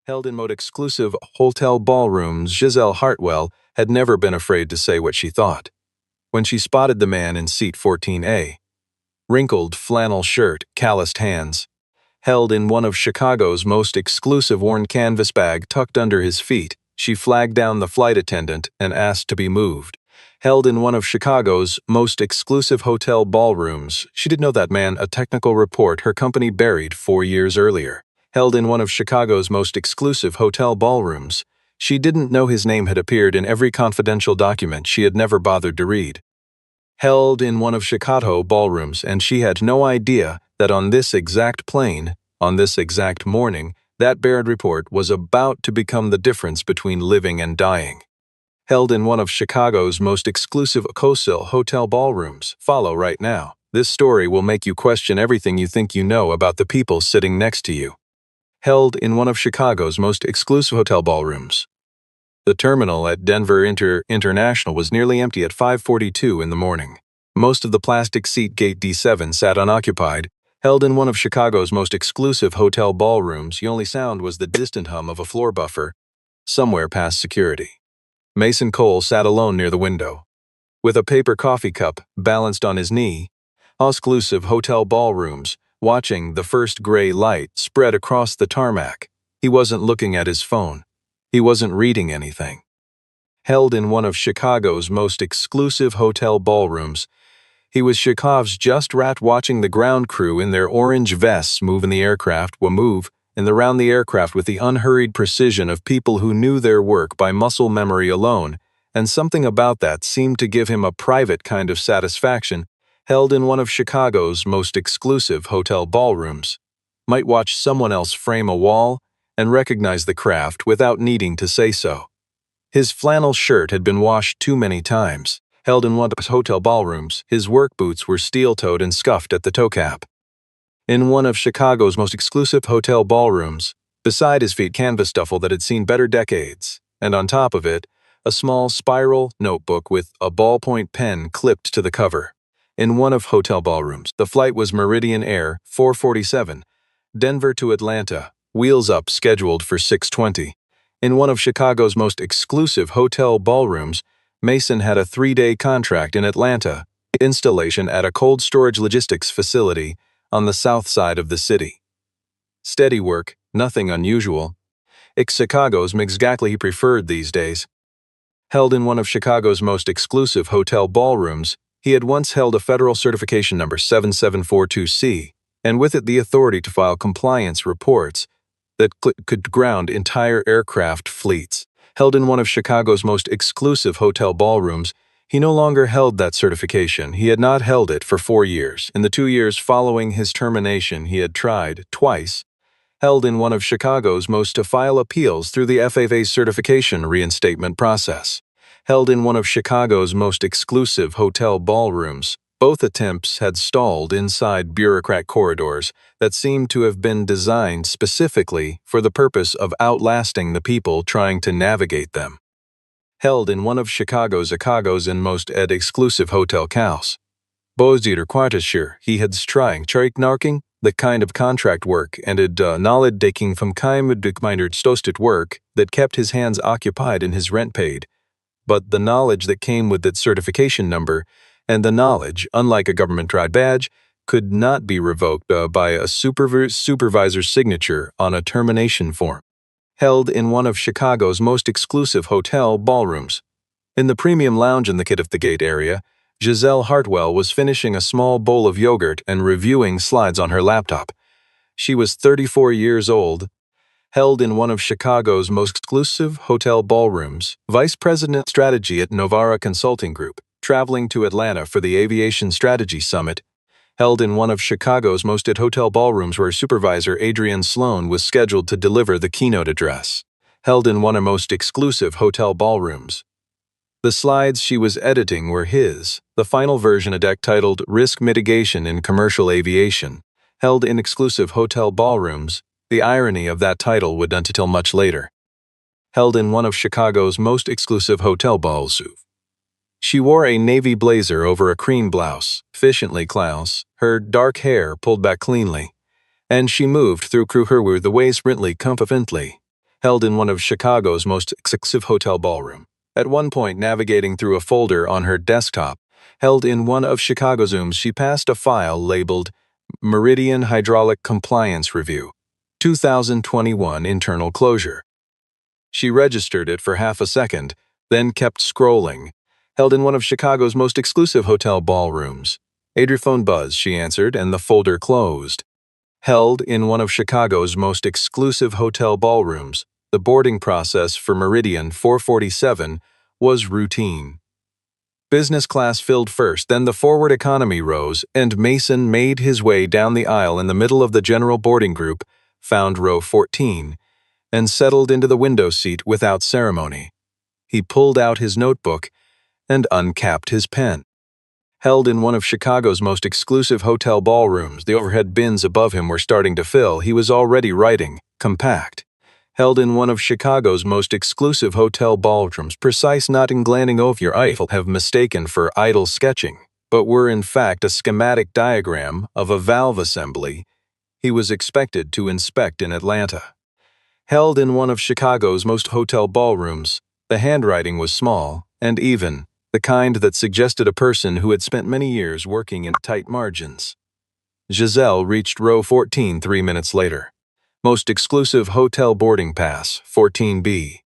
Held in most exclusive hotel ballrooms, Giselle Hartwell had never been afraid to say what she thought. When she spotted the man in seat 14A, wrinkled flannel shirt, calloused hands, held in one of Chicago's most exclusive worn canvas bag tucked under his feet, she flagged down the flight attendant and asked to be moved. Held in one of Chicago's most exclusive hotel ballrooms, she did know that man, a technical report her company buried 4 years earlier. Held in one of Chicago's most exclusive hotel ballrooms, she didn't know his name had appeared in every confidential document she had never bothered to read. Held in one of Chicago ballrooms, and she had no idea that on this exact plane, on this exact morning, that buried report was about to become the difference between living and dying. Held in one of Chicago's most exclusive COSIL hotel ballrooms. Follow right now. This story will make you question everything you think you know about the people sitting next to you. Held in one of Chicago's most exclusive hotel ballrooms. The terminal at Denver International was nearly empty at 5:42 in the morning. Most of the plastic seat gate D7 sat unoccupied. Held in one of Chicago's most exclusive hotel ballrooms, the only sound was the distant hum of a floor buffer, somewhere past security. Mason Cole sat alone near the window, with a paper coffee cup balanced on his knee. Exclusive hotel ballrooms, watching the first gray light spread across the tarmac. He wasn't looking at his phone. He wasn't reading anything. Held in one of Chicago's most exclusive hotel ballrooms, he was Chekhov's just rat watching the ground crew in their orange vests move in the aircraft and around the aircraft with the unhurried precision of people who knew their work by muscle memory alone, and something about that seemed to give him a private kind of satisfaction. Held in one of Chicago's most exclusive hotel ballrooms, might watch someone else frame a wall and recognize the craft without needing to say so. His flannel shirt had been washed too many times. Held in one of his hotel ballrooms, his work boots were steel-toed and scuffed at the toe cap. In one of Chicago's most exclusive hotel ballrooms, beside his feet canvas duffel that had seen better decades, and on top of it, a small spiral notebook with a ballpoint pen clipped to the cover. In one of hotel ballrooms, the flight was Meridian Air 447, Denver to Atlanta, wheels up, scheduled for 6:20. In one of Chicago's most exclusive hotel ballrooms, Mason had a 3-day contract in Atlanta, installation at a cold storage logistics facility on the south side of the city. Steady work, nothing unusual. Chicago's exactly he preferred these days. Held in one of Chicago's most exclusive hotel ballrooms, he had once held a federal certification number 7742C, and with it the authority to file compliance reports that could ground entire aircraft fleets. Held in one of Chicago's most exclusive hotel ballrooms, he no longer held that certification. He had not held it for 4 years. In the 2 years following his termination, he had tried, twice, held in one of Chicago's most to file appeals through the FAA's certification reinstatement process. Held in one of Chicago's most exclusive hotel ballrooms, both attempts had stalled inside bureaucrat corridors that seemed to have been designed specifically for the purpose of outlasting the people trying to navigate them. Held in one of Chicago's and most exclusive hotel cows. Bozier Quartasher, he had trying narking the kind of contract work and knowledge taking from keimendukmeinert stosted work that kept his hands occupied and his rent paid. But the knowledge that came with that certification number, and the knowledge, unlike a government-tried badge, could not be revoked by a supervisor's signature on a termination form. Held in one of Chicago's most exclusive hotel ballrooms. In the premium lounge in the Kid of the Gate area, Giselle Hartwell was finishing a small bowl of yogurt and reviewing slides on her laptop. She was 34 years old. Held in one of Chicago's most exclusive hotel ballrooms, Vice President Strategy at Novara Consulting Group, traveling to Atlanta for the Aviation Strategy Summit. Held in one of Chicago's most hotel ballrooms where Supervisor Adrian Sloan was scheduled to deliver the keynote address. Held in one of most exclusive hotel ballrooms. The slides she was editing were the final version a deck titled Risk Mitigation in Commercial Aviation. Held in exclusive hotel ballrooms. The irony of that title would not until much later. Held in one of Chicago's most exclusive hotel balls. She wore a navy blazer over a cream blouse, efficiently clouse, her dark hair pulled back cleanly, and she moved through her with the waist rintly confidently. held in one of Chicago's most exclusive hotel ballroom. At one point, navigating through a folder on her desktop, held in one of Chicago's rooms, she passed a file labeled Meridian Hydraulic Compliance Review, 2021 Internal Closure. She registered it for half a second, then kept scrolling. Held in one of Chicago's most exclusive hotel ballrooms. Adrian phone buzz, she answered, and the folder closed. Held in one of Chicago's most exclusive hotel ballrooms, the boarding process for Meridian 447 was routine. Business class filled first, then the forward economy rose, and Mason made his way down the aisle in the middle of the general boarding group, found row 14, and settled into the window seat without ceremony. He pulled out his notebook and uncapped his pen. Held in one of Chicago's most exclusive hotel ballrooms, the overhead bins above him were starting to fill. He was already writing, compact. Held in one of Chicago's most exclusive hotel ballrooms, precise not in glancing over your Eiffel have mistaken for idle sketching, but were in fact a schematic diagram of a valve assembly he was expected to inspect in Atlanta. Held in one of Chicago's most hotel ballrooms, the handwriting was small and even, the kind that suggested a person who had spent many years working in tight margins. Giselle reached row 14 3 minutes later. Most exclusive hotel boarding pass, 14B.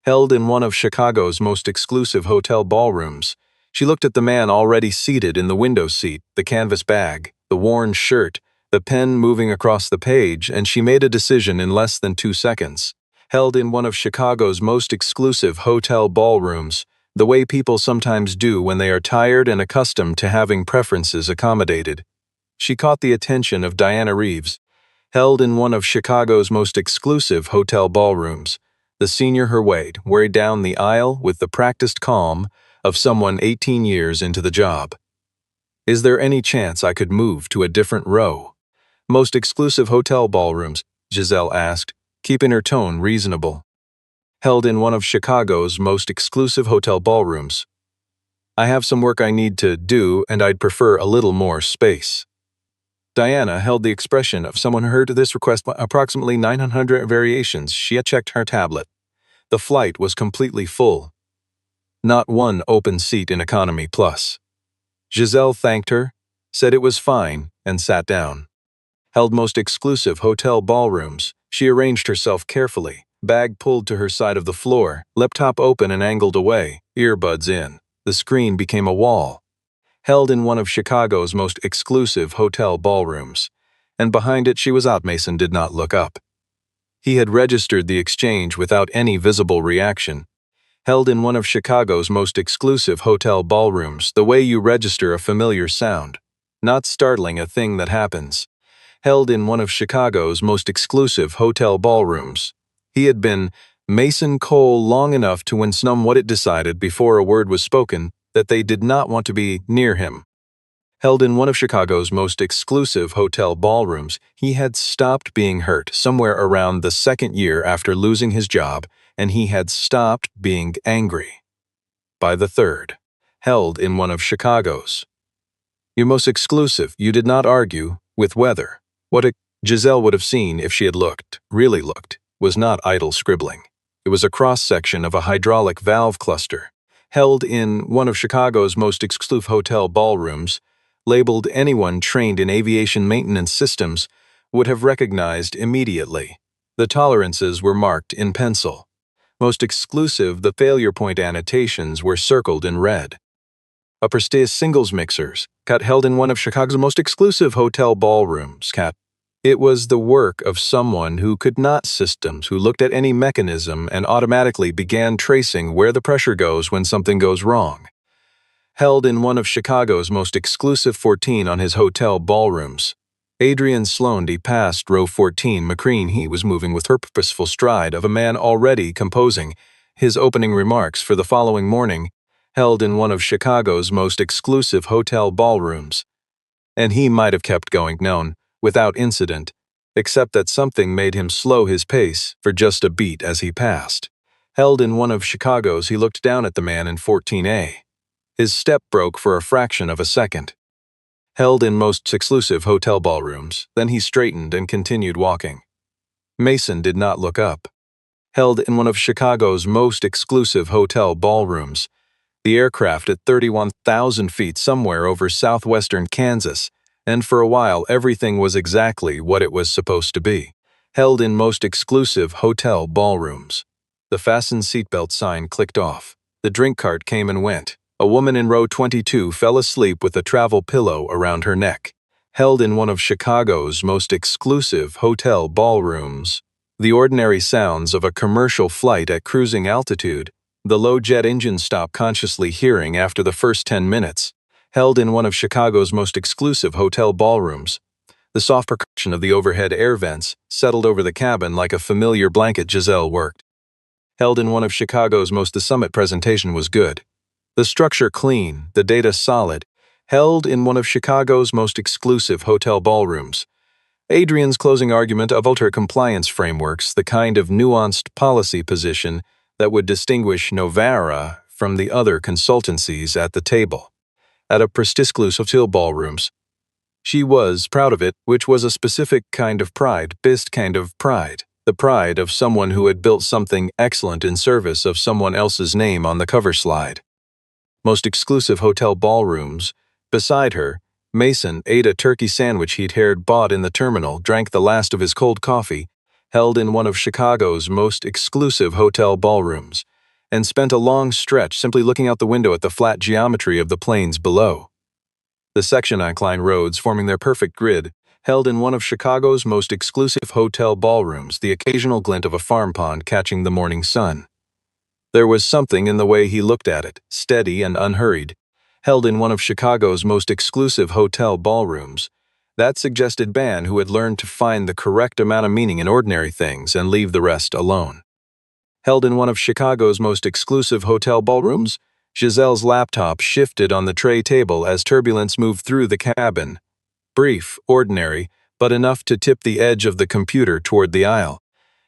Held in one of Chicago's most exclusive hotel ballrooms, she looked at the man already seated in the window seat, the canvas bag, the worn shirt, the pen moving across the page, and she made a decision in less than 2 seconds. Held in one of Chicago's most exclusive hotel ballrooms, the way people sometimes do when they are tired and accustomed to having preferences accommodated. She caught the attention of Diana Reeves. Held in one of Chicago's most exclusive hotel ballrooms, the senior her weight worried down the aisle with the practiced calm of someone 18 years into the job. Is there any chance I could move to a different row? Most exclusive hotel ballrooms, Giselle asked, keeping her tone reasonable. Held in one of Chicago's most exclusive hotel ballrooms. I have some work I need to do and I'd prefer a little more space. Diana held the expression of someone who heard this request by approximately 900 variations. She had checked her tablet. The flight was completely full. Not one open seat in Economy Plus. Giselle thanked her, said it was fine, and sat down. Held most exclusive hotel ballrooms. She arranged herself carefully, bag pulled to her side of the floor, laptop open and angled away, earbuds in. The screen became a wall. Held in one of Chicago's most exclusive hotel ballrooms, and behind it she was out. Mason did not look up. He had registered the exchange without any visible reaction. Held in one of Chicago's most exclusive hotel ballrooms, the way you register a familiar sound, not startling, a thing that happens. Held in one of Chicago's most exclusive hotel ballrooms. He had been Mason Cole long enough to when somewhat it decided before a word was spoken that they did not want to be near him. Held in one of Chicago's most exclusive hotel ballrooms, he had stopped being hurt somewhere around the second year after losing his job, and he had stopped being angry. By the third. Held in one of Chicago's. Your most exclusive, you did not argue with weather. What Giselle would have seen if she had looked, really looked, was not idle scribbling. It was a cross-section of a hydraulic valve cluster. Held in one of Chicago's most exclusive hotel ballrooms, labeled anyone trained in aviation maintenance systems would have recognized immediately. The tolerances were marked in pencil. Most exclusive, the failure point annotations were circled in red. A prestigious singles mixers, cat held in one of Chicago's most exclusive hotel ballrooms, cat. It was the work of someone who could not systems, who looked at any mechanism and automatically began tracing where the pressure goes when something goes wrong. Held in one of Chicago's most exclusive 14 on his hotel ballrooms. Adrian Sloandy passed row 14 McCreen. He was moving with her purposeful stride of a man already composing his opening remarks for the following morning, held in one of Chicago's most exclusive hotel ballrooms. And he might have kept going, known, without incident, except that something made him slow his pace for just a beat as he passed. Held in one of Chicago's, he looked down at the man in 14A. His step broke for a fraction of a second. Held in most exclusive hotel ballrooms, then he straightened and continued walking. Mason did not look up. held in one of Chicago's most exclusive hotel ballrooms. The aircraft at 31,000 feet somewhere over southwestern Kansas, and for a while everything was exactly what it was supposed to be. Held in most exclusive hotel ballrooms. The fasten seatbelt sign clicked off. The drink cart came and went. A woman in row 22 fell asleep with a travel pillow around her neck. Held in one of Chicago's most exclusive hotel ballrooms. The ordinary sounds of a commercial flight at cruising altitude, the low jet engine stop consciously hearing after the first 10 minutes. Held in one of Chicago's most exclusive hotel ballrooms. The soft percussion of the overhead air vents settled over the cabin like a familiar blanket Giselle worked. Held in one of Chicago's most. The summit presentation was good. The structure clean, the data solid. Held in one of Chicago's most exclusive hotel ballrooms. Adrian's closing argument of alter compliance frameworks, the kind of nuanced policy position that would distinguish Novara from the other consultancies at the table. At a prestigious hotel ballrooms. She was proud of it, which was a specific kind of pride, the pride of someone who had built something excellent in service of someone else's name on the cover slide. Most exclusive hotel ballrooms. Beside her, Mason ate a turkey sandwich he'd bought in the terminal, drank the last of his cold coffee, held in one of Chicago's most exclusive hotel ballrooms, and spent a long stretch simply looking out the window at the flat geometry of the plains below. The section incline roads forming their perfect grid, held in one of Chicago's most exclusive hotel ballrooms, the occasional glint of a farm pond catching the morning sun. There was something in the way he looked at it, steady and unhurried, held in one of Chicago's most exclusive hotel ballrooms, that suggested man who had learned to find the correct amount of meaning in ordinary things and leave the rest alone. Held in one of Chicago's most exclusive hotel ballrooms, Giselle's laptop shifted on the tray table as turbulence moved through the cabin. Brief, ordinary, but enough to tip the edge of the computer toward the aisle.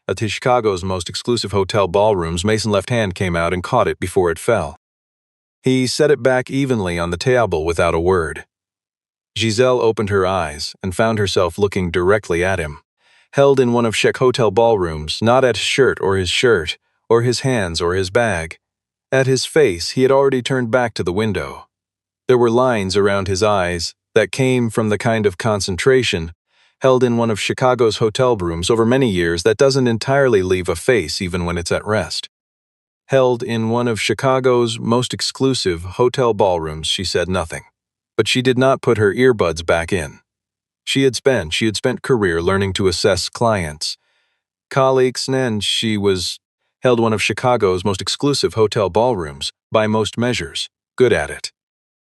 At Chicago's most exclusive hotel ballrooms, Mason's left hand came out and caught it before it fell. He set it back evenly on the table without a word. Giselle opened her eyes and found herself looking directly at him. Held in one of Chic hotel ballrooms, not at his shirt, or his hands, or his bag. At his face, he had already turned back to the window. There were lines around his eyes that came from the kind of concentration held in one of Chicago's hotel rooms over many years that doesn't entirely leave a face even when it's at rest. Held in one of Chicago's most exclusive hotel ballrooms, she said nothing. But she did not put her earbuds back in. She had spent career learning to assess clients, colleagues, and she was held one of Chicago's most exclusive hotel ballrooms, by most measures, good at it.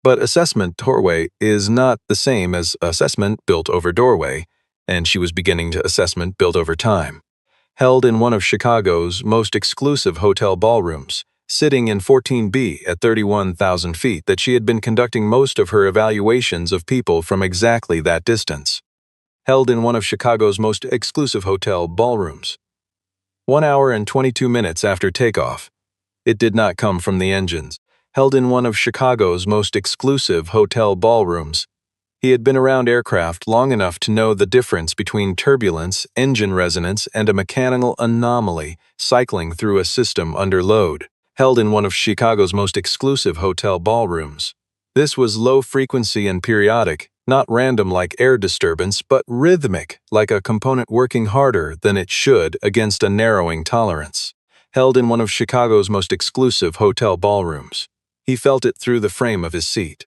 But assessment doorway is not the same as assessment built over doorway, and she was beginning to assessment built over time. Held in one of Chicago's most exclusive hotel ballrooms, sitting in 14B at 31,000 feet, that she had been conducting most of her evaluations of people from exactly that distance. Held in one of Chicago's most exclusive hotel ballrooms. 1 hour and 22 minutes after takeoff. It did not come from the engines. Held in one of Chicago's most exclusive hotel ballrooms. He had been around aircraft long enough to know the difference between turbulence, engine resonance, and a mechanical anomaly cycling through a system under load. Held in one of Chicago's most exclusive hotel ballrooms. This was low frequency and periodic, not random like air disturbance, but rhythmic, like a component working harder than it should against a narrowing tolerance. Held in one of Chicago's most exclusive hotel ballrooms. He felt it through the frame of his seat.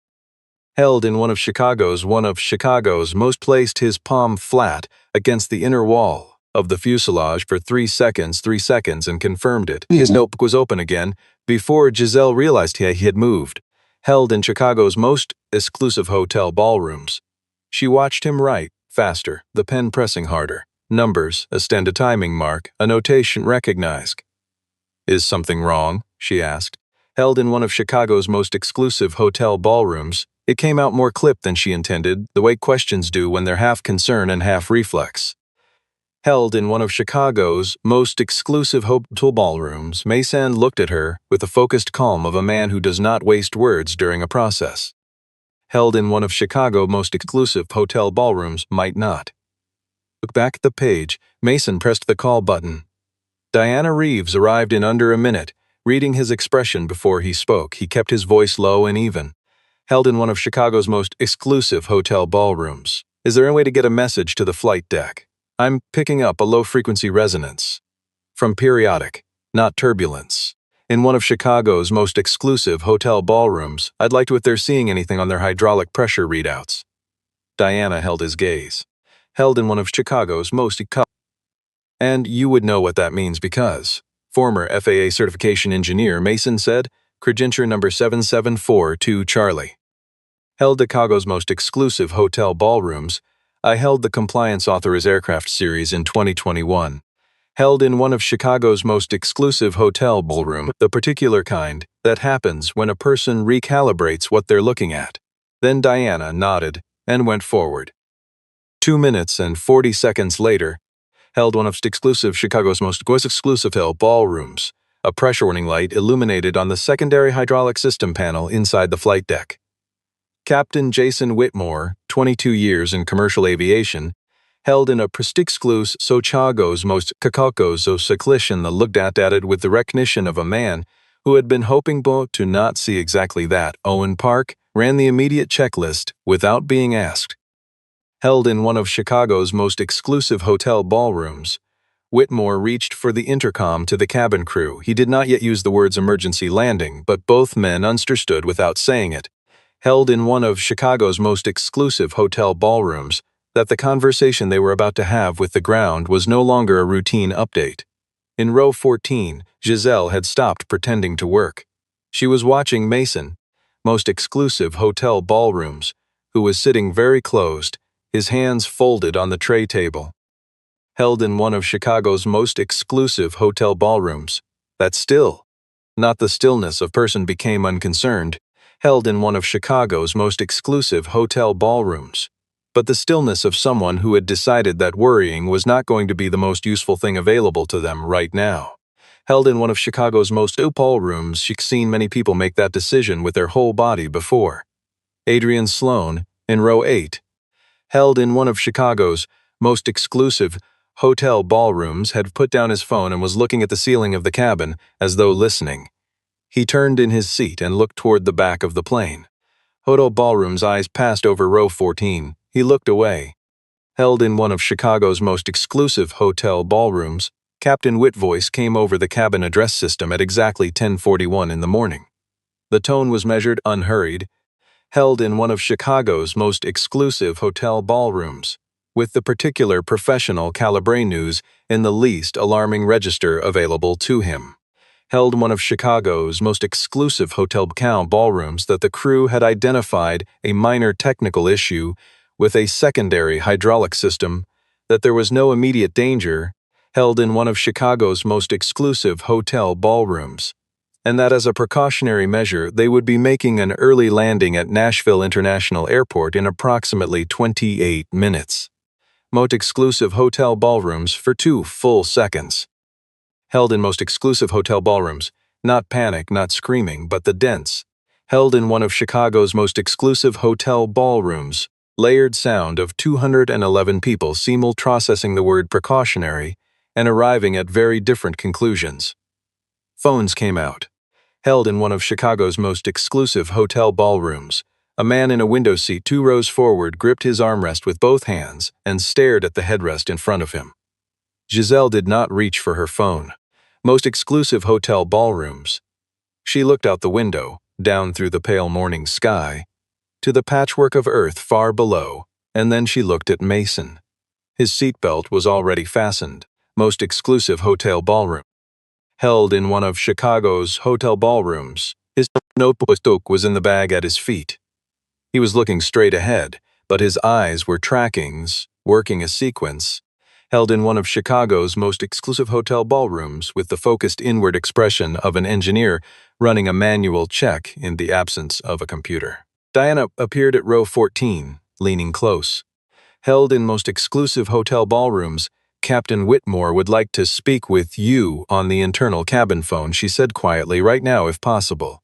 Held in one of Chicago's most, placed his palm flat against the inner wall of the fuselage for 3 seconds, and confirmed it. His notebook was open again before Giselle realized he had moved. Held in Chicago's most exclusive hotel ballrooms. She watched him write, faster, the pen pressing harder. Numbers, a standard timing mark, a notation recognized. "Is something wrong?" she asked. Held in one of Chicago's most exclusive hotel ballrooms, it came out more clipped than she intended, the way questions do when they're half concern and half reflex. Held in one of Chicago's most exclusive hotel ballrooms, Mason looked at her with the focused calm of a man who does not waste words during a process. Held in one of Chicago's most exclusive hotel ballrooms, might not. Look back at the page. Mason pressed the call button. Diana Reeves arrived in under a minute, reading his expression before he spoke. He kept his voice low and even. Held in one of Chicago's most exclusive hotel ballrooms. Is there any way to get a message to the flight deck? I'm picking up a low-frequency resonance. From periodic, not turbulence. In one of Chicago's most exclusive hotel ballrooms, I'd like to if they're seeing anything on their hydraulic pressure readouts. Diana held his gaze. Held in one of Chicago's most and you would know what that means because, former FAA certification engineer Mason said, credential number 7742 Charlie. Held Chicago's most exclusive hotel ballrooms, I held the Compliance Authorized Aircraft Series in 2021. Held in one of Chicago's most exclusive hotel ballroom, the particular kind that happens when a person recalibrates what they're looking at. Then Diana nodded and went forward. 2 minutes and 40 seconds later, held one of Chicago's most exclusive hotel ballrooms. A pressure warning light illuminated on the secondary hydraulic system panel inside the flight deck. Captain Jason Whitmore, 22 years in commercial aviation, held in a prestigious Chicago's most cyclition the looked at it with the recognition of a man who had been hoping to not see exactly that. Owen Park ran the immediate checklist without being asked. Held in one of Chicago's most exclusive hotel ballrooms, Whitmore reached for the intercom to the cabin crew. He did not yet use the words emergency landing, but both men understood without saying it. Held in one of Chicago's most exclusive hotel ballrooms, that the conversation they were about to have with the ground was no longer a routine update. In row 14, Giselle had stopped pretending to work. She was watching Mason, most exclusive hotel ballrooms, who was sitting very closed, his hands folded on the tray table. Held in one of Chicago's most exclusive hotel ballrooms, that still, not the stillness of person became unconcerned, held in one of Chicago's most exclusive hotel ballrooms, but the stillness of someone who had decided that worrying was not going to be the most useful thing available to them right now. Held in one of Chicago's most ballrooms, she'd seen many people make that decision with their whole body before. Adrian Sloan, in row 8, held in one of Chicago's most exclusive hotel ballrooms, had put down his phone and was looking at the ceiling of the cabin as though listening. He turned in his seat and looked toward the back of the plane. Hotel ballroom's eyes passed over row 14. He looked away. Held in one of Chicago's most exclusive hotel ballrooms, Captain Whit's voice came over the cabin address system at exactly 10:41 in the morning. The tone was measured, unhurried. Held in one of Chicago's most exclusive hotel ballrooms, with the particular professional calibre news in the least alarming register available to him. Held one of Chicago's most exclusive hotel ballrooms that the crew had identified a minor technical issue with a secondary hydraulic system, that there was no immediate danger. Held in one of Chicago's most exclusive hotel ballrooms, and that as a precautionary measure they would be making an early landing at Nashville International Airport in approximately 28 minutes. Most exclusive hotel ballrooms for 2 full seconds. Held in most exclusive hotel ballrooms, not panic, not screaming, but the dense. Held in one of Chicago's most exclusive hotel ballrooms, layered sound of 211 people processing the word precautionary and arriving at very different conclusions. Phones came out. Held in one of Chicago's most exclusive hotel ballrooms, a man in a window seat 2 rows forward gripped his armrest with both hands and stared at the headrest in front of him. Giselle did not reach for her phone. Most exclusive hotel ballrooms. She looked out the window, down through the pale morning sky, to the patchwork of earth far below, and then she looked at Mason. His seatbelt was already fastened. Most exclusive hotel ballroom. Held in one of Chicago's hotel ballrooms, his notebook was in the bag at his feet. He was looking straight ahead, but his eyes were working a sequence. Held in one of Chicago's most exclusive hotel ballrooms with the focused inward expression of an engineer running a manual check in the absence of a computer. Diana appeared at row 14, leaning close. Held in most exclusive hotel ballrooms, Captain Whitmore would like to speak with you on the internal cabin phone, she said quietly, right now if possible.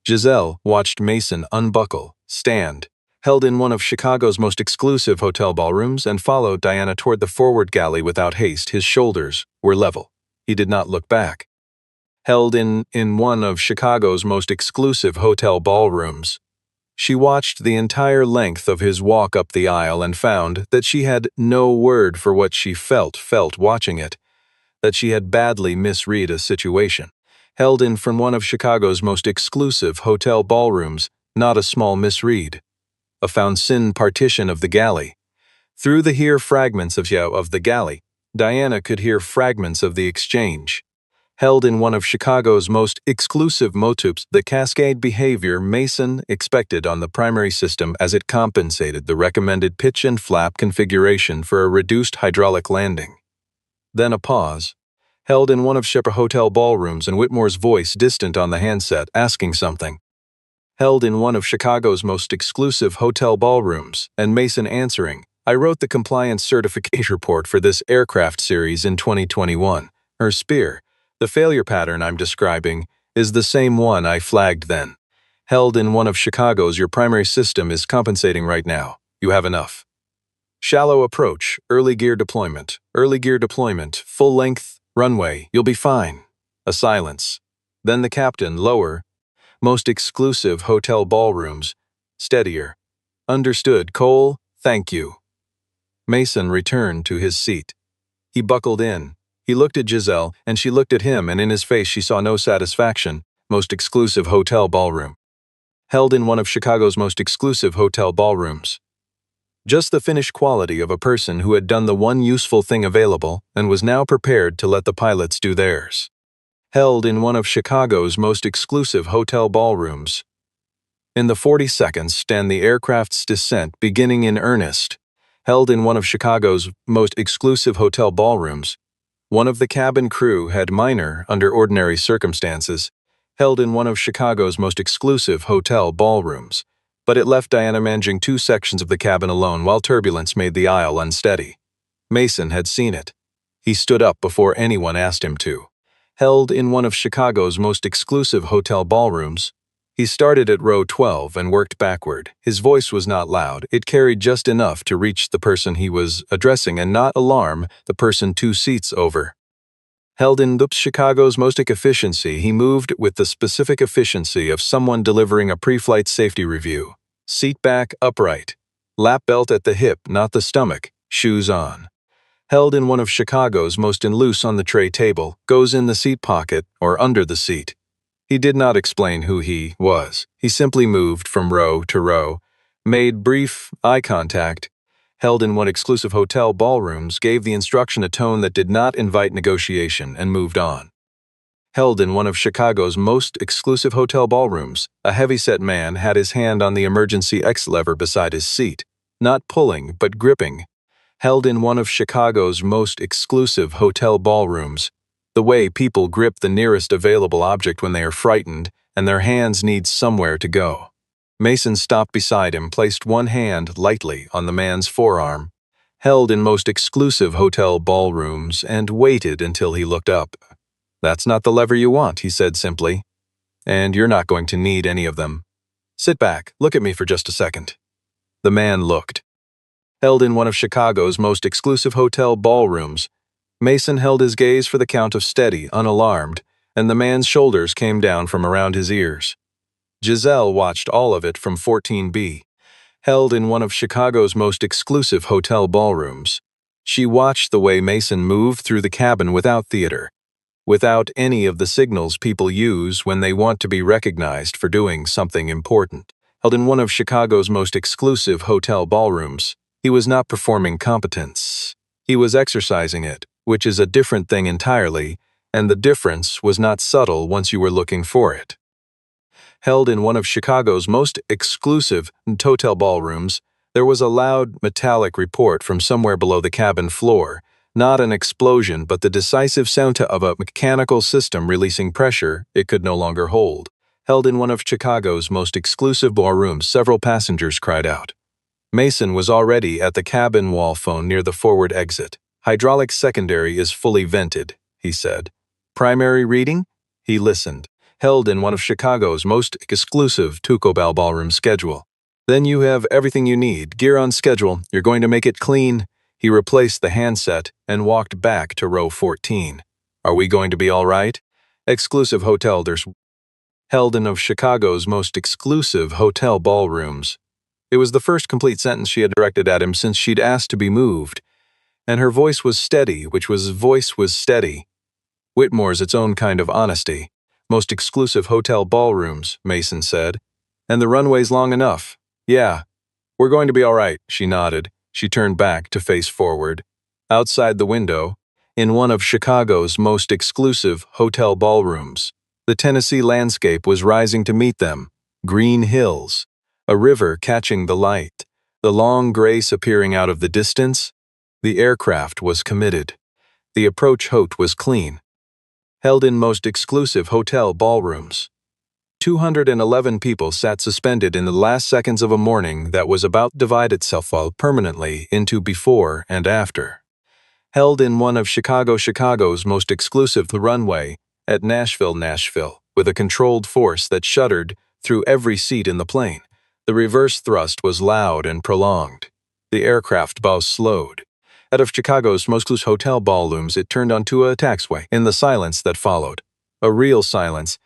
Giselle watched Mason unbuckle, stand, held in one of Chicago's most exclusive hotel ballrooms, and followed Diana toward the forward galley without haste. His shoulders were level. He did not look back. Held in one of Chicago's most exclusive hotel ballrooms. She watched the entire length of his walk up the aisle and found that she had no word for what she felt watching it, that she had badly misread a situation. Held in from one of Chicago's most exclusive hotel ballrooms, not a small misread. A found-sin partition of the galley. Through the hear fragments of the galley, Diana could hear fragments of the exchange. Held in one of Chicago's most exclusive motubs, the cascade behavior Mason expected on the primary system as it compensated the recommended pitch and flap configuration for a reduced hydraulic landing. Then a pause. Held in one of Shepard Hotel ballrooms and Whitmore's voice distant on the handset, asking something. Held in one of Chicago's most exclusive hotel ballrooms, and Mason answering, I wrote the compliance certification report for this aircraft series in 2021. Her Spear. The failure pattern I'm describing is the same one I flagged then. Held in one of Chicago's, your primary system is compensating right now. You have enough. Shallow approach, early gear deployment, full length, runway, you'll be fine. A silence. Then the captain, lower, most exclusive hotel ballrooms, steadier. Understood, Cole, thank you. Mason returned to his seat. He buckled in. He looked at Giselle, and she looked at him, and in his face she saw no satisfaction. Most exclusive hotel ballroom. Held in one of Chicago's most exclusive hotel ballrooms. Just the finished quality of a person who had done the one useful thing available and was now prepared to let the pilots do theirs. Held in one of Chicago's most exclusive hotel ballrooms. In the 40 seconds stand the aircraft's descent beginning in earnest. Held in one of Chicago's most exclusive hotel ballrooms. One of the cabin crew had minor, under ordinary circumstances, held in one of Chicago's most exclusive hotel ballrooms, but it left Diana managing 2 sections of the cabin alone while turbulence made the aisle unsteady. Mason had seen it. He stood up before anyone asked him to. Held in one of Chicago's most exclusive hotel ballrooms. He started at row 12 and worked backward. His voice was not loud. It carried just enough to reach the person he was addressing and not alarm the person 2 seats over. Held in Chicago's most efficiency, he moved with the specific efficiency of someone delivering a pre-flight safety review. Seat back upright. Lap belt at the hip, not the stomach. Shoes on. Held in one of Chicago's most in loose on the tray table, goes in the seat pocket or under the seat. He did not explain who he was. He simply moved from row to row, made brief eye contact, held in one exclusive hotel ballrooms, gave the instruction a tone that did not invite negotiation, and moved on. Held in one of Chicago's most exclusive hotel ballrooms, a heavy-set man had his hand on the emergency X lever beside his seat, not pulling but gripping. Held in one of Chicago's most exclusive hotel ballrooms, the way people grip the nearest available object when they are frightened and their hands need somewhere to go. Mason stopped beside him, placed one hand lightly on the man's forearm, held in most exclusive hotel ballrooms, and waited until he looked up. That's not the lever you want, he said simply, and you're not going to need any of them. Sit back, look at me for just a second. The man looked. Held in one of Chicago's most exclusive hotel ballrooms, Mason held his gaze for the count of steady, unalarmed, and the man's shoulders came down from around his ears. Giselle watched all of it from 14B, held in one of Chicago's most exclusive hotel ballrooms. She watched the way Mason moved through the cabin without theater, without any of the signals people use when they want to be recognized for doing something important. Held in one of Chicago's most exclusive hotel ballrooms, he was not performing competence. He was exercising it, which is a different thing entirely, and the difference was not subtle once you were looking for it. Held in one of Chicago's most exclusive hotel ballrooms, there was a loud, metallic report from somewhere below the cabin floor, not an explosion but the decisive sound of a mechanical system releasing pressure it could no longer hold. Held in one of Chicago's most exclusive ballrooms, several passengers cried out. Mason was already at the cabin wall phone near the forward exit. Hydraulic secondary is fully vented, he said. Primary reading? He listened. Held in one of Chicago's most exclusive Tucobal ballroom schedule. Then you have everything you need, gear on schedule, you're going to make it clean. He replaced the handset and walked back to row 14. Are we going to be all right? Exclusive hotel there's held in of Chicago's most exclusive hotel ballrooms. It was the first complete sentence she had directed at him since she'd asked to be moved, and her voice was steady, voice was steady. Whitmore's its own kind of honesty. Most exclusive hotel ballrooms, Mason said. And the runway's long enough. Yeah. We're going to be all right, she nodded. She turned back to face forward. Outside the window, in one of Chicago's most exclusive hotel ballrooms, the Tennessee landscape was rising to meet them. Green hills, a river catching the light, the long grace appearing out of the distance. The aircraft was committed. The approach hote was clean. Held in most exclusive hotel ballrooms. 211 people sat suspended in the last seconds of a morning that was about to divide itself permanently into before and after. Held in one of Chicago's most exclusive runway at Nashville, with a controlled force that shuddered through every seat in the plane. The reverse thrust was loud and prolonged. The aircraft bow slowed. Out of Chicago's most exclusive hotel ballrooms, it turned onto a taxiway. In the silence that followed, a real silence,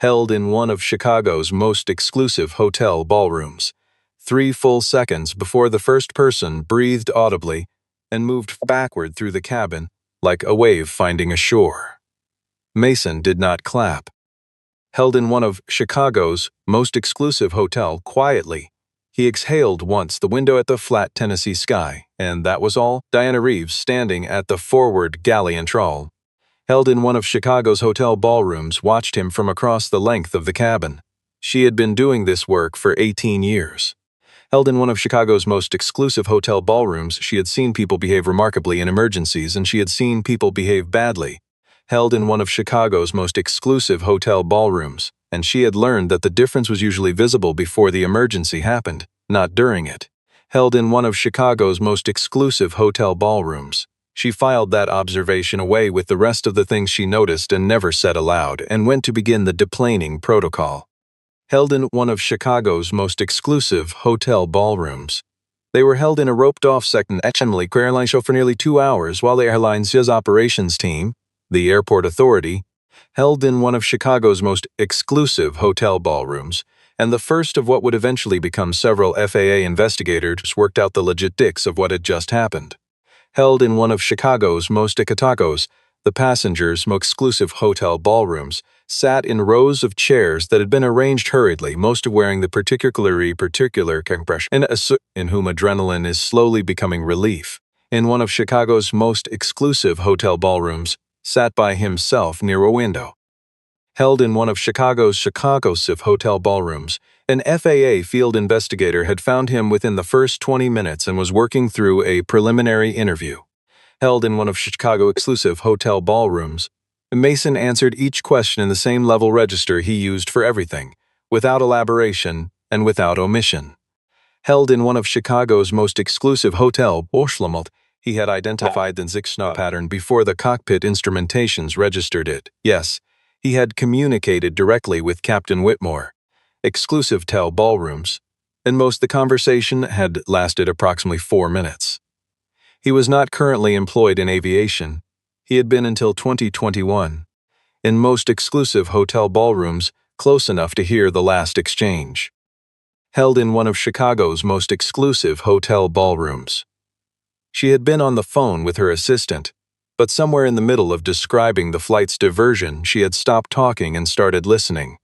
held in one of Chicago's most exclusive hotel ballrooms, 3 full seconds before the first person breathed audibly and moved backward through the cabin like a wave finding a shore. Mason did not clap. Held in one of Chicago's most exclusive hotel quietly, he exhaled once the window at the flat Tennessee sky, and that was all. Diana Reeves, standing at the forward galley and trawl, held in one of Chicago's hotel ballrooms, watched him from across the length of the cabin. She had been doing this work for 18 years. Held in one of Chicago's most exclusive hotel ballrooms, she had seen people behave remarkably in emergencies, and she had seen people behave badly. Held in one of Chicago's most exclusive hotel ballrooms, and she had learned that the difference was usually visible before the emergency happened, not during it. Held in one of Chicago's most exclusive hotel ballrooms, she filed that observation away with the rest of the things she noticed and never said aloud, and went to begin the deplaning protocol. Held in one of Chicago's most exclusive hotel ballrooms. They were held in a roped-off section at Emily Airline show for nearly 2 hours while the airline's operations team, the airport authority, held in one of Chicago's most exclusive hotel ballrooms, and the first of what would eventually become several FAA investigators worked out the logistics of what had just happened. Held in one of Chicago's most exclusive, the passengers' most exclusive hotel ballrooms, sat in rows of chairs that had been arranged hurriedly, most of wearing the particular compression in whom adrenaline is slowly becoming relief. In one of Chicago's most exclusive hotel ballrooms, sat by himself near a window. Held in one of Chicago's hotel ballrooms, an FAA field investigator had found him within the first 20 minutes and was working through a preliminary interview. Held in one of Chicago's exclusive hotel ballrooms, Mason answered each question in the same level register he used for everything, without elaboration and without omission. Held in one of Chicago's most exclusive hotel ballrooms, he had identified the Zixno pattern before the cockpit instrumentations registered it. Yes, he had communicated directly with Captain Whitmore. Exclusive hotel ballrooms, and most the conversation had lasted approximately 4 minutes. He was not currently employed in aviation. He had been until 2021. In most exclusive hotel ballrooms, close enough to hear the last exchange. Held in one of Chicago's most exclusive hotel ballrooms. She had been on the phone with her assistant, but somewhere in the middle of describing the flight's diversion, she had stopped talking and started listening.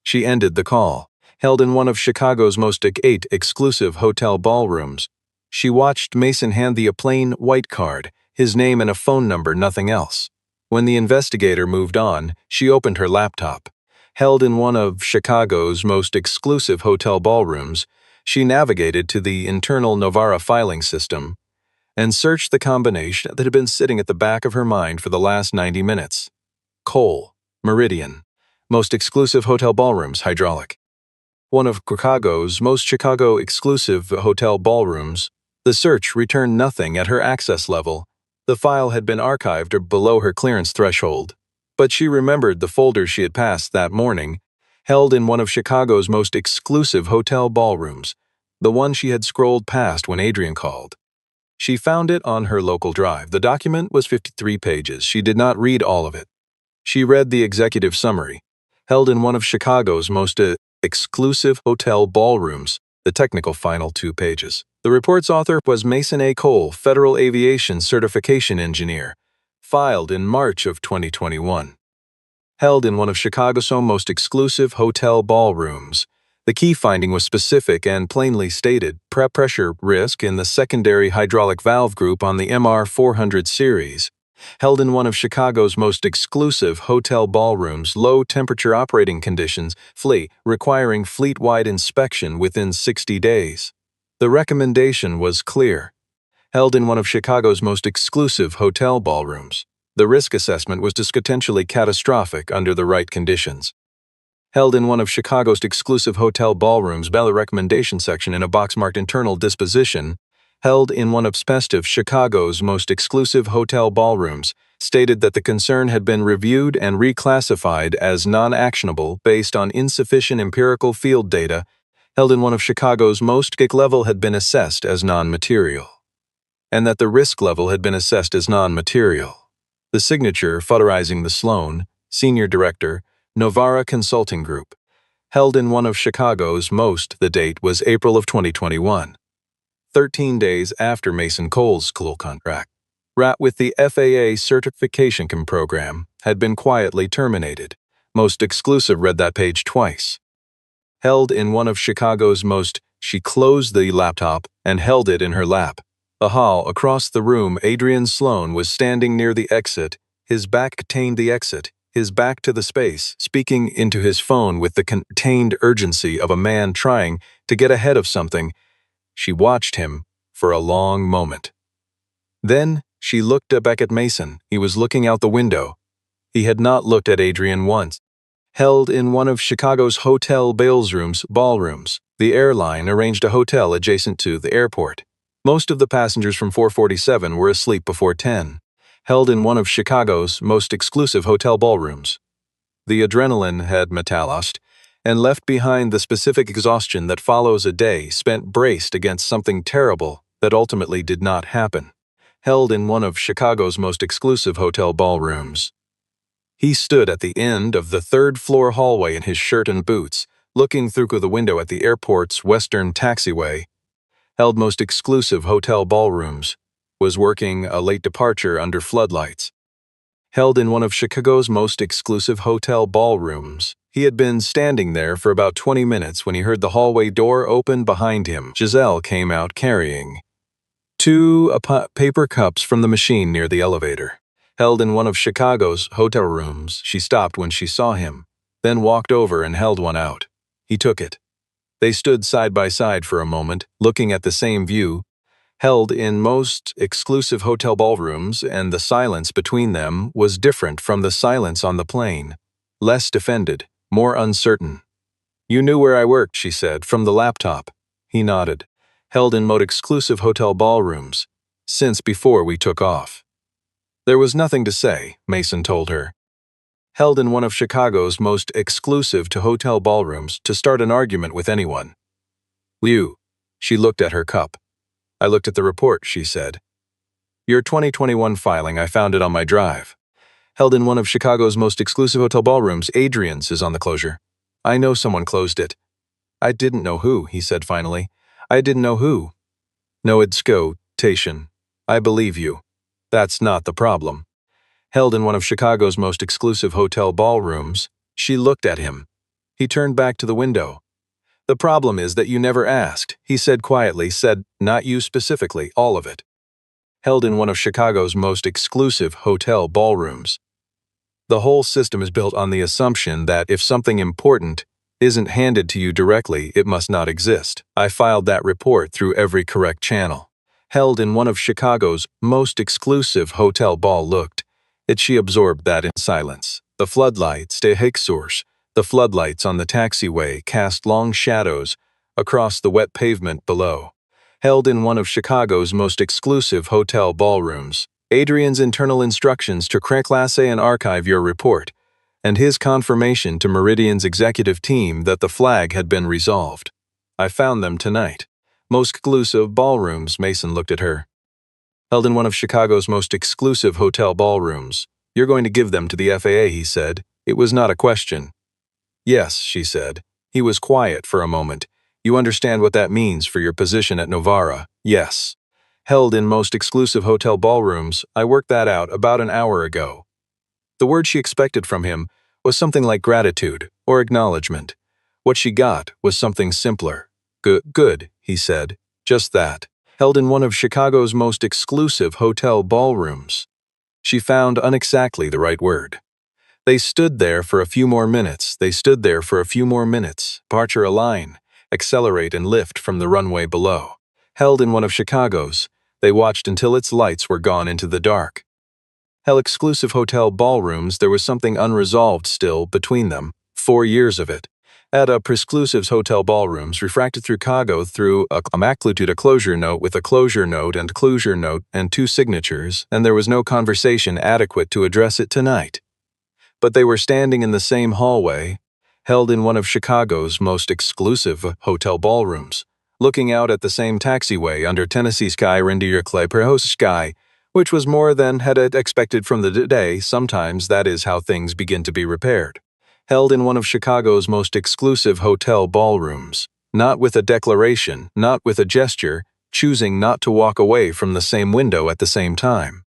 She ended the call. Held in one of Chicago's most exclusive hotel ballrooms, she watched Mason hand the plain white card, his name and a phone number, nothing else. When the investigator moved on, she opened her laptop. Held in one of Chicago's most exclusive hotel ballrooms, she navigated to the internal Novara filing system and searched the combination that had been sitting at the back of her mind for the last 90 minutes. Coal, Meridian, most exclusive hotel ballrooms, hydraulic. One of Chicago's most Chicago exclusive hotel ballrooms, the search returned nothing at her access level. The file had been archived or below her clearance threshold, but she remembered the folder she had passed that morning, held in one of Chicago's most exclusive hotel ballrooms, the one she had scrolled past when Adrian called. She found it on her local drive. The document was 53 pages. She did not read all of it. She read the executive summary, held in one of Chicago's most exclusive hotel ballrooms, the technical final 2 pages. The report's author was Mason A. Cole, Federal Aviation Certification Engineer, filed in March of 2021. Held in one of Chicago's most exclusive hotel ballrooms. The key finding was specific and plainly stated: pressure risk in the secondary hydraulic valve group on the MR400 series. Held in one of Chicago's most exclusive hotel ballrooms, low temperature operating conditions, FLI, requiring fleet-wide inspection within 60 days. The recommendation was clear. Held in one of Chicago's most exclusive hotel ballrooms. The risk assessment was potentially catastrophic under the right conditions. Held in one of Chicago's exclusive hotel ballrooms, Bella recommendation section in a box marked internal disposition, held in one of Chicago's most exclusive hotel ballrooms, stated that the concern had been reviewed and reclassified as non-actionable based on insufficient empirical field data. Held in one of Chicago's most GIC level had been assessed as non-material, and that the risk level had been assessed as non-material. The signature, photorizing the Sloan, Senior Director, Novara Consulting Group. Held in one of Chicago's most, the date was April of 2021. 13 days after Mason Cole's school contract. RAT with the FAA certification program had been quietly terminated. Most exclusive read that page twice. Held in one of Chicago's most, she closed the laptop and held it in her lap. The hall across the room, Adrian Sloan was standing near the exit, his back contained the exit, his back to the space, speaking into his phone with the contained urgency of a man trying to get ahead of something. She watched him for a long moment. Then she looked back at Mason. He was looking out the window. He had not looked at Adrian once. Held in one of Chicago's hotel ballrooms, the airline arranged a hotel adjacent to the airport. Most of the passengers from 447 were asleep before 10. Held in one of Chicago's most exclusive hotel ballrooms. The adrenaline had metabolized and left behind the specific exhaustion that follows a day spent braced against something terrible that ultimately did not happen. Held in one of Chicago's most exclusive hotel ballrooms. He stood at the end of the third-floor hallway in his shirt and boots, looking through the window at the airport's western taxiway. Held most exclusive hotel ballrooms. Was working a late departure under floodlights. Held in one of Chicago's most exclusive hotel ballrooms. He had been standing there for about 20 minutes when he heard the hallway door open behind him. Giselle came out carrying 2 paper cups from the machine near the elevator. Held in one of Chicago's hotel rooms. She stopped when she saw him, then walked over and held one out. He took it. They stood side by side for a moment, looking at the same view. Held in most exclusive hotel ballrooms, and the silence between them was different from the silence on the plane. Less defended, more uncertain. "You knew where I worked," she said, "from the laptop." He nodded. Held in most exclusive hotel ballrooms, since before we took off. There was nothing to say, Mason told her. Held in one of Chicago's most exclusive hotel ballrooms to start an argument with anyone. "Liu." She looked at her cup. "I looked at the report," she said. "Your 2021 filing, I found it on my drive." Held in one of Chicago's most exclusive hotel ballrooms, Adrian's is on the closure. "I know someone closed it." "I didn't know who," he said finally. "I didn't know who." "No, it's Tation. I believe you. That's not the problem." Held in one of Chicago's most exclusive hotel ballrooms, she looked at him. He turned back to the window. "The problem is that you never asked," he said quietly, "not you specifically, all of it." Held in one of Chicago's most exclusive hotel ballrooms. The whole system is built on the assumption that if something important isn't handed to you directly, it must not exist. I filed that report through every correct channel. Held in one of Chicago's most exclusive hotel ball looked. She absorbed that in silence. The floodlights, the floodlights on the taxiway cast long shadows across the wet pavement below. Held in one of Chicago's most exclusive hotel ballrooms. Adrian's internal instructions to class and archive your report, and his confirmation to Meridian's executive team that the flag had been resolved. I found them tonight. Most exclusive ballrooms, Mason looked at her. held in one of Chicago's most exclusive hotel ballrooms. "You're going to give them to the FAA," he said. It was not a question. "Yes," she said. He was quiet for a moment. "You understand what that means for your position at Novara?" "Yes." "Held in most exclusive hotel ballrooms. I worked that out about an hour ago." The word she expected from him was something like gratitude or acknowledgement. What she got was something simpler. Good," he said. "Just that." Held in one of Chicago's most exclusive hotel ballrooms. She found unexactly the right word. They stood there for a few more minutes. Departure align, accelerate and lift from the runway below. Held in one of Chicago's, they watched until its lights were gone into the dark. Held exclusive hotel ballrooms, there was something unresolved still between them. 4 years of it. At a Presclusive's hotel ballrooms, refracted through Chicago through a maclutude, a closure note with a closure note and 2 signatures, and there was no conversation adequate to address it tonight. But they were standing in the same hallway, held in one of Chicago's most exclusive hotel ballrooms, looking out at the same taxiway under Tennessee sky, reindeer clay perhos sky, which was more than had expected from the day. Sometimes that is how things begin to be repaired. Held in one of Chicago's most exclusive hotel ballrooms, not with a declaration, not with a gesture, choosing not to walk away from the same window at the same time.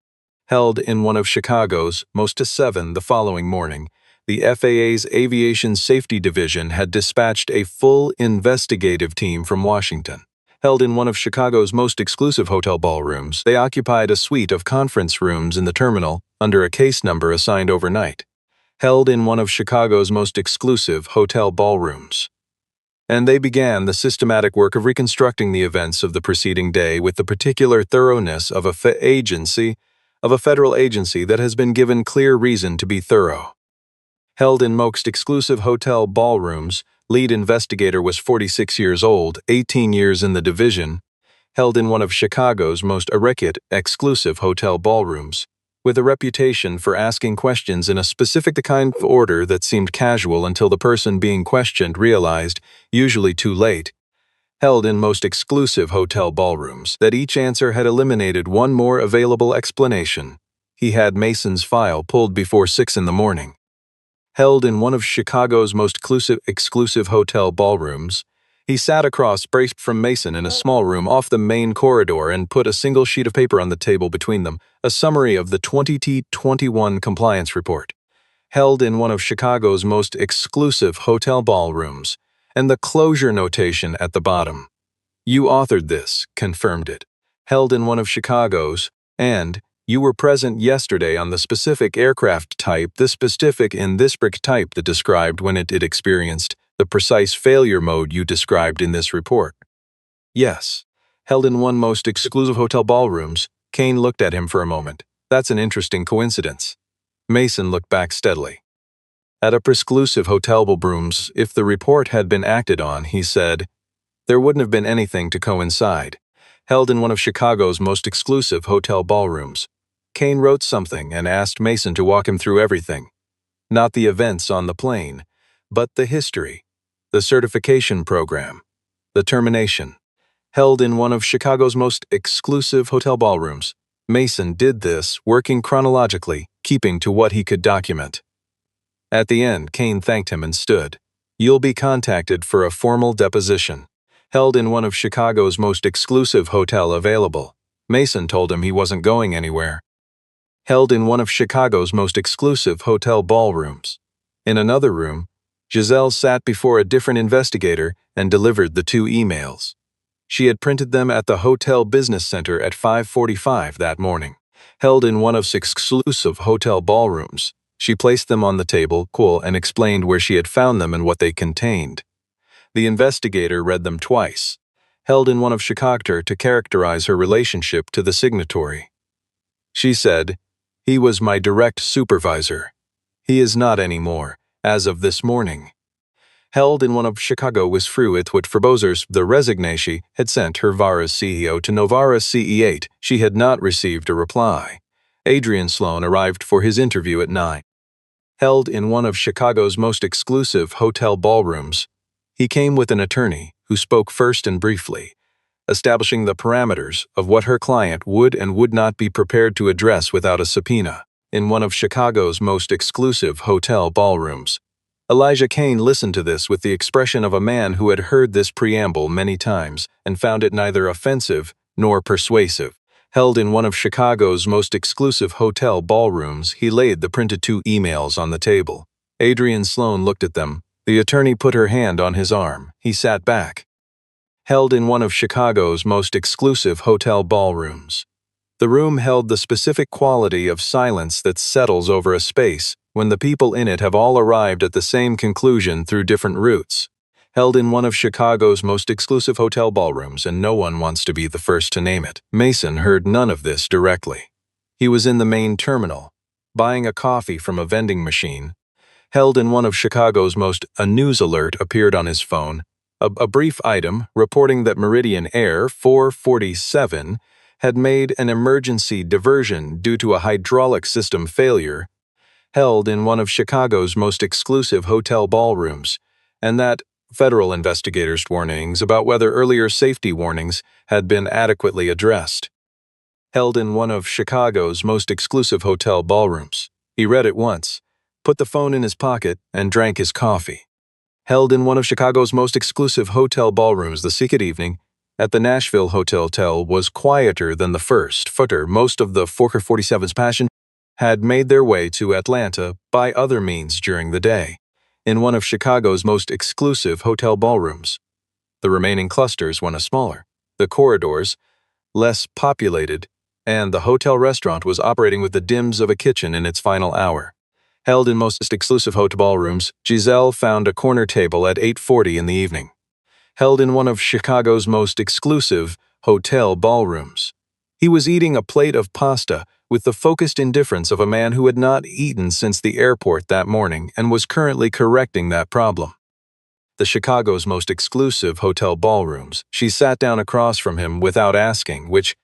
Held in one of Chicago's most to 7 the following morning, the FAA's Aviation Safety Division had dispatched a full investigative team from Washington. Held in one of Chicago's most exclusive hotel ballrooms, they occupied a suite of conference rooms in the terminal under a case number assigned overnight. Held in one of Chicago's most exclusive hotel ballrooms. And they began the systematic work of reconstructing the events of the preceding day with the particular thoroughness of a federal agency that has been given clear reason to be thorough. Held in most exclusive hotel ballrooms, lead investigator was 46 years old, 18 years in the division, held in one of Chicago's most exclusive hotel ballrooms, with a reputation for asking questions in a specific kind of order that seemed casual until the person being questioned realized, usually too late, held in most exclusive hotel ballrooms, that each answer had eliminated one more available explanation. He had Mason's file pulled before 6 in the morning. Held in one of Chicago's most exclusive hotel ballrooms, he sat across braced from Mason in a small room off the main corridor and put a single sheet of paper on the table between them, a summary of the 20T21 compliance report. Held in one of Chicago's most exclusive hotel ballrooms, and the closure notation at the bottom. "You authored this," confirmed it. Held in one of Chicago's, and "You were present yesterday on the specific aircraft type, the specific in this brick type that described when it experienced the precise failure mode you described in this report." "Yes." Held in one most exclusive hotel ballrooms, Kane looked at him for a moment. "That's an interesting coincidence." Mason looked back steadily. At a Presclusive hotel ballrooms, if the report had been acted on, he said, there wouldn't have been anything to coincide. Held in one of Chicago's most exclusive hotel ballrooms, Kane wrote something and asked Mason to walk him through everything. Not the events on the plane, but the history, the certification program, the termination. Held in one of Chicago's most exclusive hotel ballrooms, Mason did this, working chronologically, keeping to what he could document. At the end, Kane thanked him and stood. "You'll be contacted for a formal deposition." Held in one of Chicago's most exclusive hotel available, Mason told him he wasn't going anywhere. Held in one of Chicago's most exclusive hotel ballrooms. In another room, Giselle sat before a different investigator and delivered the 2 emails. She had printed them at the Hotel Business Center at 5:45 that morning. Held in one of 6 exclusive hotel ballrooms, she placed them on the table, and explained where she had found them and what they contained. The investigator read them twice. Held in one of Chicago to characterize her relationship to the signatory. She said, "He was my direct supervisor. He is not anymore, as of this morning." Held in one of Chicago was fruit what Verbozers, the resignation, had sent her Vara's CEO to Novara's CE8. She had not received a reply. Adrian Sloan arrived for his interview at 9. Held in one of Chicago's most exclusive hotel ballrooms, he came with an attorney who spoke first and briefly. establishing the parameters of what her client would and would not be prepared to address without a subpoena, in one of Chicago's most exclusive hotel ballrooms. Elijah Kane listened to this with the expression of a man who had heard this preamble many times and found it neither offensive nor persuasive. Held in one of Chicago's most exclusive hotel ballrooms, he laid the printed 2 emails on the table. Adrian Sloan looked at them. The attorney put her hand on his arm. He sat back. Held in one of Chicago's most exclusive hotel ballrooms. The room held the specific quality of silence that settles over a space when the people in it have all arrived at the same conclusion through different routes. Held in one of Chicago's most exclusive hotel ballrooms, and no one wants to be the first to name it. Mason heard none of this directly. He was in the main terminal, buying a coffee from a vending machine. Held in one of Chicago's most, a news alert appeared on his phone, a brief item reporting that Meridian Air 447 had made an emergency diversion due to a hydraulic system failure. Held in one of Chicago's most exclusive hotel ballrooms, and that federal investigators' warnings about whether earlier safety warnings had been adequately addressed. Held in one of Chicago's most exclusive hotel ballrooms. He read it once, put the phone in his pocket, and drank his coffee. Held in one of Chicago's most exclusive hotel ballrooms, the second evening at the Nashville Hotel was quieter than the first. Most of the 447's passion had made their way to Atlanta by other means during the day, in one of Chicago's most exclusive hotel ballrooms. The remaining clusters went smaller, the corridors less populated, and the hotel restaurant was operating with the dims of a kitchen in its final hour. Held in most exclusive hotel ballrooms, Giselle found a corner table at 8:40 in the evening. Held in one of Chicago's most exclusive hotel ballrooms. He was eating a plate of pasta with the focused indifference of a man who had not eaten since the airport that morning and was currently correcting that problem. The Chicago's most exclusive hotel ballrooms. She sat down across from him without asking, which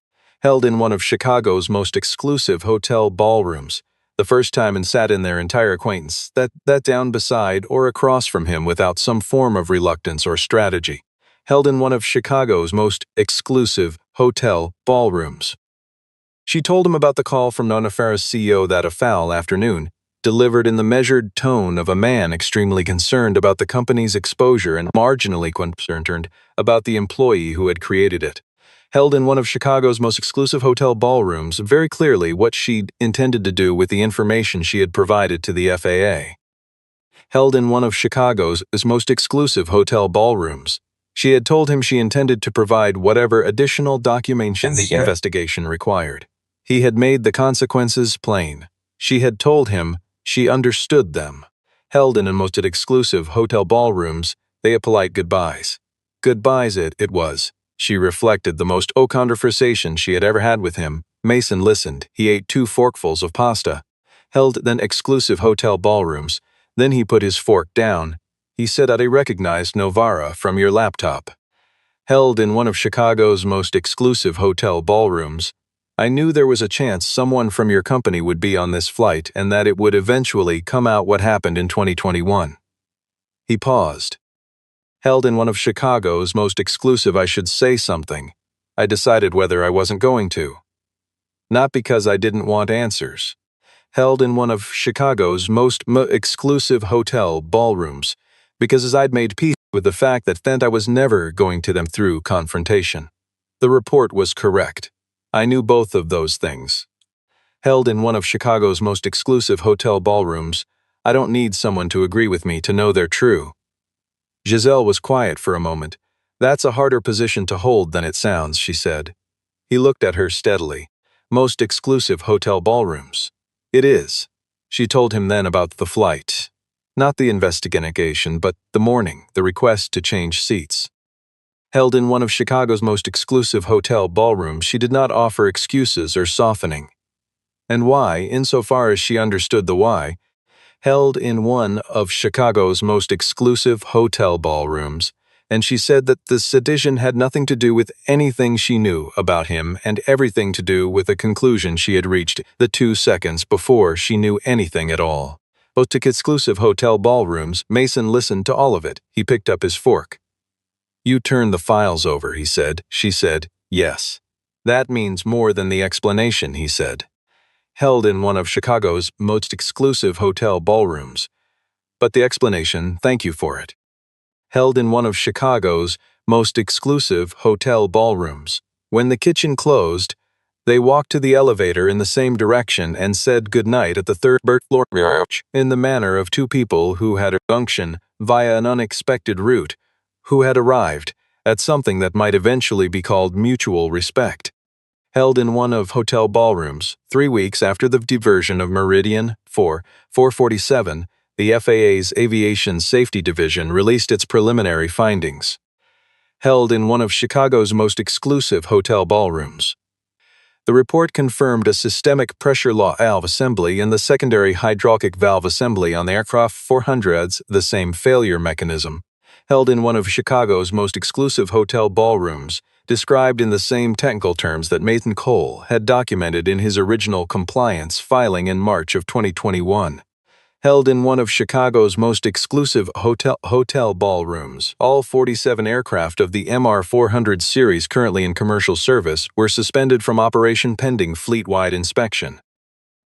held in one of Chicago's most exclusive hotel ballrooms. The first time, and sat in their entire acquaintance, that down beside or across from him without some form of reluctance or strategy. Held in one of Chicago's most exclusive hotel ballrooms. She told him about the call from Nona Farah's CEO that foul afternoon, delivered in the measured tone of a man extremely concerned about the company's exposure and marginally concerned about the employee who had created it. Held in one of Chicago's most exclusive hotel ballrooms, very clearly what she'd intended to do with the information she had provided to the FAA. Held in one of Chicago's most exclusive hotel ballrooms. She had told him she intended to provide whatever additional documentation the investigation required. He had made the consequences plain. She had told him she understood them. Held in most exclusive hotel ballrooms, they had polite goodbyes. Goodbyes it was. She reflected the most conversation she had ever had with him. Mason listened. He ate 2 forkfuls of pasta. Held in exclusive hotel ballrooms. Then he put his fork down. He said, "I recognized Novara from your laptop." Held in one of Chicago's most exclusive hotel ballrooms. "I knew there was a chance someone from your company would be on this flight and that it would eventually come out what happened in 2021. He paused. Held in one of Chicago's most exclusive I should say something. I decided whether I wasn't going to. Not because I didn't want answers. Held in one of Chicago's most exclusive hotel ballrooms, because as I'd made peace with the fact that I was never going to them through confrontation. The report was correct. I knew both of those things. Held in one of Chicago's most exclusive hotel ballrooms, I don't need someone to agree with me to know they're true. Giselle was quiet for a moment. "That's a harder position to hold than it sounds," she said. He looked at her steadily. "Most exclusive hotel ballrooms." "It is." She told him then about the flight. Not the investigation, but the morning, the request to change seats. Held in one of Chicago's most exclusive hotel ballrooms, she did not offer excuses or softening. And why, insofar as she understood the why, held in one of Chicago's most exclusive hotel ballrooms, and she said that the sedition had nothing to do with anything she knew about him and everything to do with the conclusion she had reached the 2 seconds before she knew anything at all. Both to exclusive hotel ballrooms, Mason listened to all of it. He picked up his fork. "You turned the files over," he said. She said, "Yes." "That means more than the explanation," he said. Held in one of Chicago's most exclusive hotel ballrooms. But the explanation, thank you for it. Held in one of Chicago's most exclusive hotel ballrooms. When the kitchen closed, they walked to the elevator in the same direction and said goodnight at the third floor in the manner of two people who had a junction via an unexpected route, who had arrived at something that might eventually be called mutual respect. Held in one of hotel ballrooms, 3 weeks after the diversion of Meridian 447, the FAA's Aviation Safety Division released its preliminary findings. Held in one of Chicago's most exclusive hotel ballrooms. The report confirmed a systemic pressure valve assembly in the secondary hydraulic valve assembly on the aircraft 400's, the same failure mechanism. Held in one of Chicago's most exclusive hotel ballrooms, described in the same technical terms that Mason Cole had documented in his original compliance filing in March of 2021. Held in one of Chicago's most exclusive hotel ballrooms, all 47 aircraft of the MR400 series currently in commercial service were suspended from operation pending fleet-wide inspection.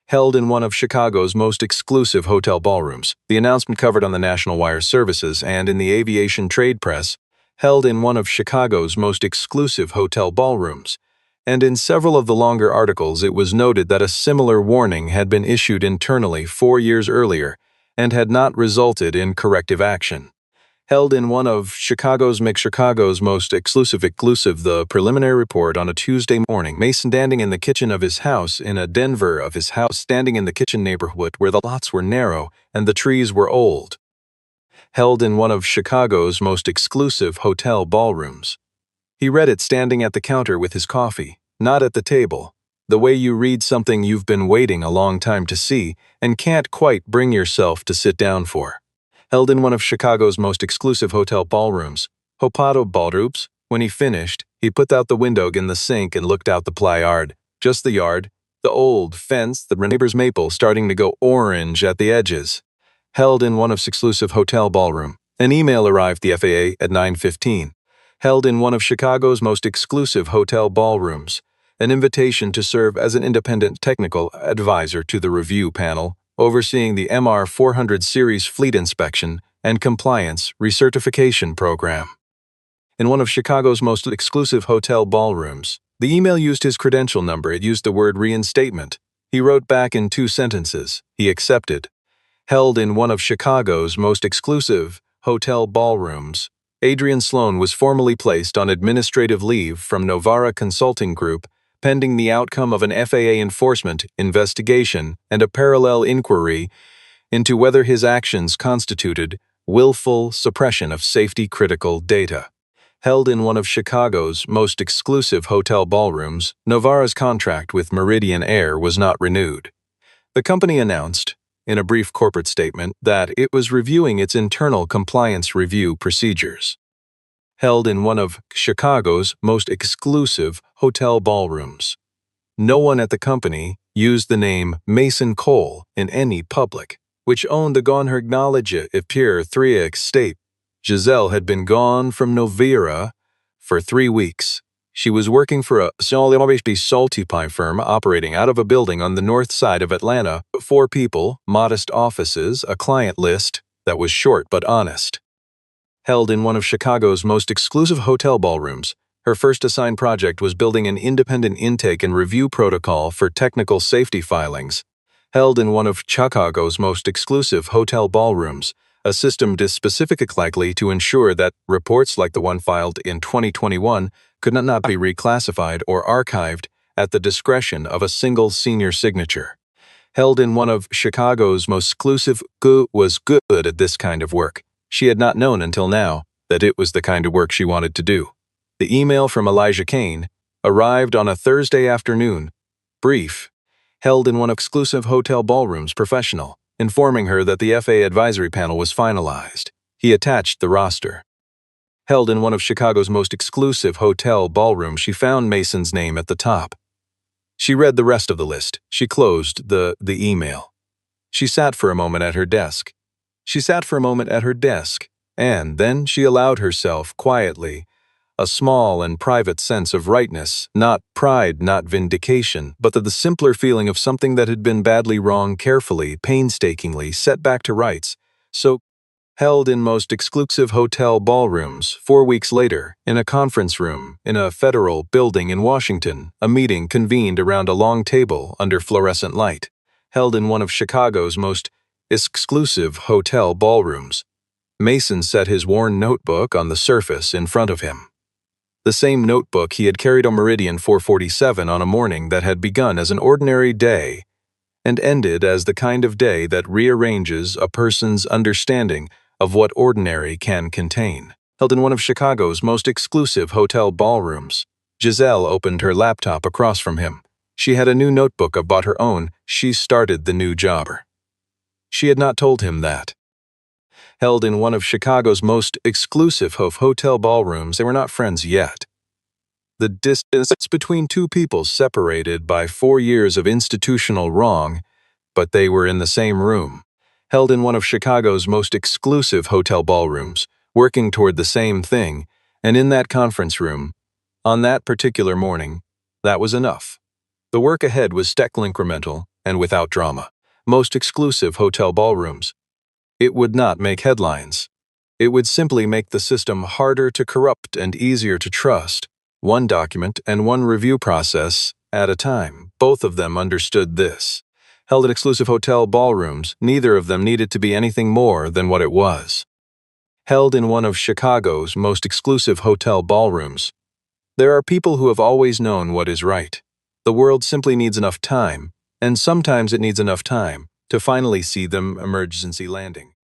Held in one of Chicago's most exclusive hotel ballrooms, the announcement covered on the National Wire Services and in the aviation trade press. Held in one of Chicago's most exclusive hotel ballrooms, and in several of the longer articles it was noted that a similar warning had been issued internally 4 years earlier and had not resulted in corrective action. Held in one of Chicago's most exclusive, the preliminary report on a Tuesday morning, Mason standing in the kitchen of his house in a Denver of his house standing in the kitchen neighborhood where the lots were narrow and the trees were old. Held in one of Chicago's most exclusive hotel ballrooms. He read it standing at the counter with his coffee, not at the table, the way you read something you've been waiting a long time to see and can't quite bring yourself to sit down for. Held in one of Chicago's most exclusive hotel ballrooms, Hopado ballrooms. When he finished, he put out the window in the sink and looked out the yard, just the yard, the old fence, the neighbor's maple starting to go orange at the edges. Held in one of exclusive hotel ballroom. An email arrived the FAA at 9:15. Held in one of Chicago's most exclusive hotel ballrooms, an invitation to serve as an independent technical advisor to the review panel overseeing the MR400 series fleet inspection and compliance recertification program. In one of Chicago's most exclusive hotel ballrooms, the email used his credential number. It used the word reinstatement. He wrote back in 2 sentences. He accepted. Held in one of Chicago's most exclusive hotel ballrooms, Adrian Sloan was formally placed on administrative leave from Novara Consulting Group pending the outcome of an FAA enforcement investigation and a parallel inquiry into whether his actions constituted willful suppression of safety-critical data. Held in one of Chicago's most exclusive hotel ballrooms, Novara's contract with Meridian Air was not renewed. The company announced, in a brief corporate statement, that it was reviewing its internal compliance review procedures. Held in one of Chicago's most exclusive hotel ballrooms. No one at the company used the name Mason Cole in any public, which owned the Gonherg knowledge of Pure 3X state. Giselle had been gone from Novara for 3 weeks. She was working for a salty pie firm operating out of a building on the north side of Atlanta. 4 people, modest offices, a client list that was short but honest. Held in one of Chicago's most exclusive hotel ballrooms, her first assigned project was building an independent intake and review protocol for technical safety filings. Held in one of Chicago's most exclusive hotel ballrooms, a system specifically likely to ensure that reports like the one filed in 2021 could not be reclassified or archived at the discretion of a single senior signature. Held in one of Chicago's most exclusive was good at this kind of work. She had not known until now that it was the kind of work she wanted to do. The email from Elijah Kane arrived on a Thursday afternoon. Brief. Held in one of exclusive hotel ballrooms, professional, informing her that the FAA advisory panel was finalized. He attached the roster. Held in one of Chicago's most exclusive hotel ballrooms, she found Mason's name at the top. She read the rest of the list. She closed the email. She sat for a moment at her desk. And then she allowed herself, quietly, a small and private sense of rightness, not pride, not vindication, but the simpler feeling of something that had been badly wrong, carefully, painstakingly set back to rights. So, held in most exclusive hotel ballrooms, 4 weeks later, in a conference room, in a federal building in Washington, a meeting convened around a long table under fluorescent light, held in one of Chicago's most exclusive hotel ballrooms. Mason set his worn notebook on the surface in front of him. The same notebook he had carried on Meridian 447 on a morning that had begun as an ordinary day and ended as the kind of day that rearranges a person's understanding of what ordinary can contain. Held in one of Chicago's most exclusive hotel ballrooms, Giselle opened her laptop across from him. She had a new notebook about her own. She started the new job. She had not told him that. Held in one of Chicago's most exclusive hotel ballrooms, they were not friends yet. The distance between two people separated by 4 years of institutional wrong, but they were in the same room. Held in one of Chicago's most exclusive hotel ballrooms, working toward the same thing, and in that conference room, on that particular morning, that was enough. The work ahead was incremental and without drama. Most exclusive hotel ballrooms. It would not make headlines. It would simply make the system harder to corrupt and easier to trust, one document and one review process at a time. Both of them understood this. Held in exclusive hotel ballrooms, neither of them needed to be anything more than what it was. Held in one of Chicago's most exclusive hotel ballrooms. There are people who have always known what is right. The world simply needs enough time, and sometimes it needs enough time, to finally see them emergency landing.